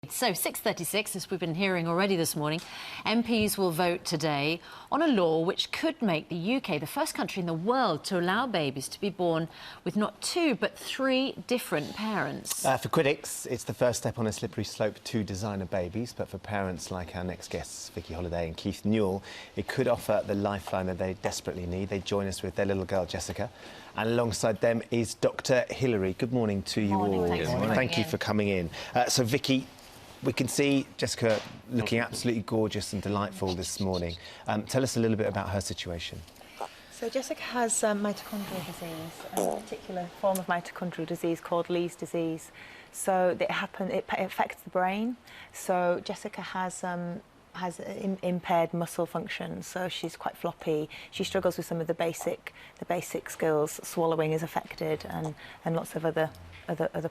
So 6:36, as we've been hearing already this morning, MPs will vote today on a law which could make the UK the first country in the world to allow babies to be born with not two but three different parents. For critics, it's the first step on a slippery slope to designer babies, but for parents like our next guests, Vicky Holliday and Keith Newell, it could offer the lifeline that they desperately need. They join us with their little girl, Jessica, and alongside them is Dr. Hilary. Good morning to you all. Thank you for coming in. So, Vicky, we can see Jessica looking absolutely gorgeous and delightful this morning. Tell us a little bit about her situation. So Jessica has mitochondrial disease, a particular form of mitochondrial disease called Lee's disease. So it affects the brain. So Jessica has impaired muscle function, so she's quite floppy. She struggles with some of the basic skills. Swallowing is affected, and lots of other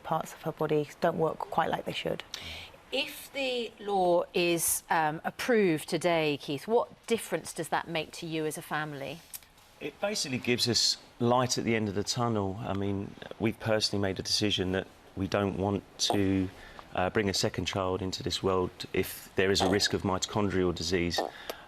parts of her body don't work quite like they should. If the law is approved today, Keith, what difference does that make to you as a family? It basically gives us light at the end of the tunnel. I mean, we've personally made a decision that we don't want to bring a second child into this world if there is a risk of mitochondrial disease.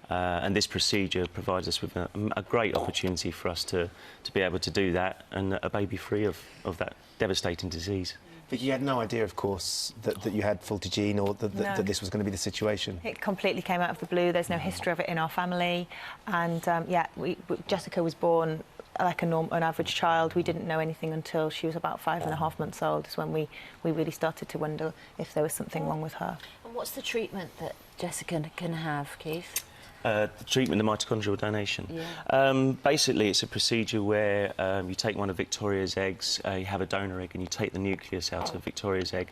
And this procedure provides us with a great opportunity for us to be able to do that, and a baby free of that devastating disease. But you had no idea, of course, that you had faulty gene, or that this was going to be the situation. It completely came out of the blue. There's no history of it in our family, and Jessica was born like an average child. We didn't know anything until she was about 5.5 months old. Is when we really started to wonder if there was something wrong with her. And what's the treatment that Jessica can have, Keith? The treatment, the mitochondrial donation. Yeah. Basically, it's a procedure where you take one of Victoria's eggs, you have a donor egg, and you take the nucleus out of Victoria's egg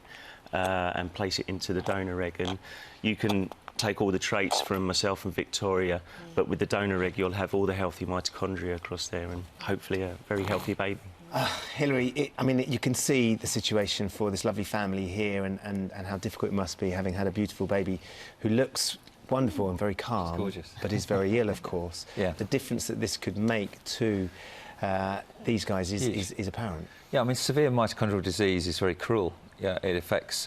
and place it into the donor egg. And you can take all the traits from myself and Victoria, but with the donor egg, you'll have all the healthy mitochondria across there, and hopefully a very healthy baby. Hilary, I mean, you can see the situation for this lovely family here, and how difficult it must be having had a beautiful baby who looks wonderful and very calm, gorgeous. But is very ill, of course. Yeah. The difference that this could make to these guys is apparent. Yeah, I mean, severe mitochondrial disease is very cruel. Yeah, it affects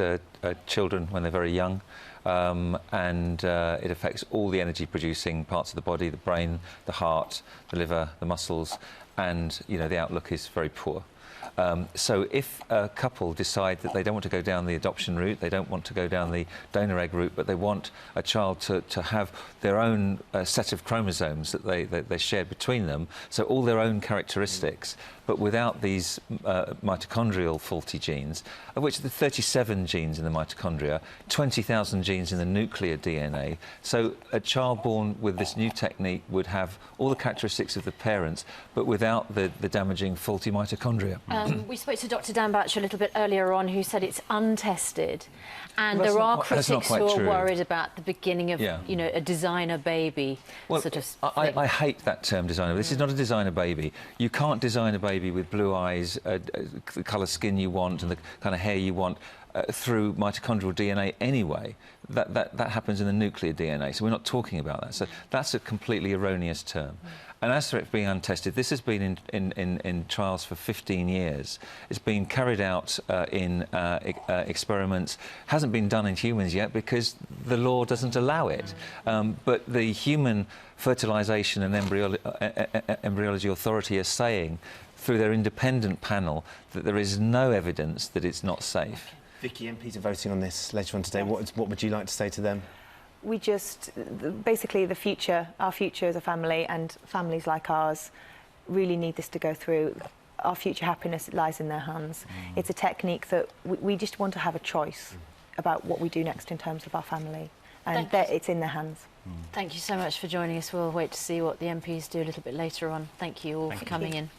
children when they're very young, and it affects all the energy-producing parts of the body: the brain, the heart, the liver, the muscles, and the outlook is very poor. So if a couple decide that they don't want to go down the adoption route, they don't want to go down the donor egg route, but they want a child to have their own set of chromosomes that they shared between them, so all their own characteristics, but without these mitochondrial faulty genes, of which there are 37 genes in the mitochondria, 20,000 genes in the nuclear DNA. So a child born with this new technique would have all the characteristics of the parents, but without the damaging faulty mitochondria. We spoke to Dr. Dan Batch a little bit earlier on, who said it's untested, and Well, there are that's not critics quite who are true. worried about the beginning of, a designer baby sort of thing. I hate that term, designer. This is not a designer baby. You can't design a baby with blue eyes, the colour skin you want, and the kind of hair you want through mitochondrial DNA anyway. That happens in the nuclear DNA, so we're not talking about that. So that's a completely erroneous term. And as for it being untested, this has been in trials for 15 years. It's been carried out in experiments. Hasn't been done in humans yet because the law doesn't allow it. But the Human Fertilisation and Embryology Authority are saying, through their independent panel, that there is no evidence that it's not safe. Vicky, MPs are voting on this later on today. What would you like to say to them? We just, basically our future as a family, and families like ours, really need this to go through. Our future happiness lies in their hands. It's a technique that we just want to have a choice about what we do next in terms of our family, and it's in their hands. Thank you so much for joining us. We'll wait to see what the MPs do a little bit later on. Thank you all for coming in.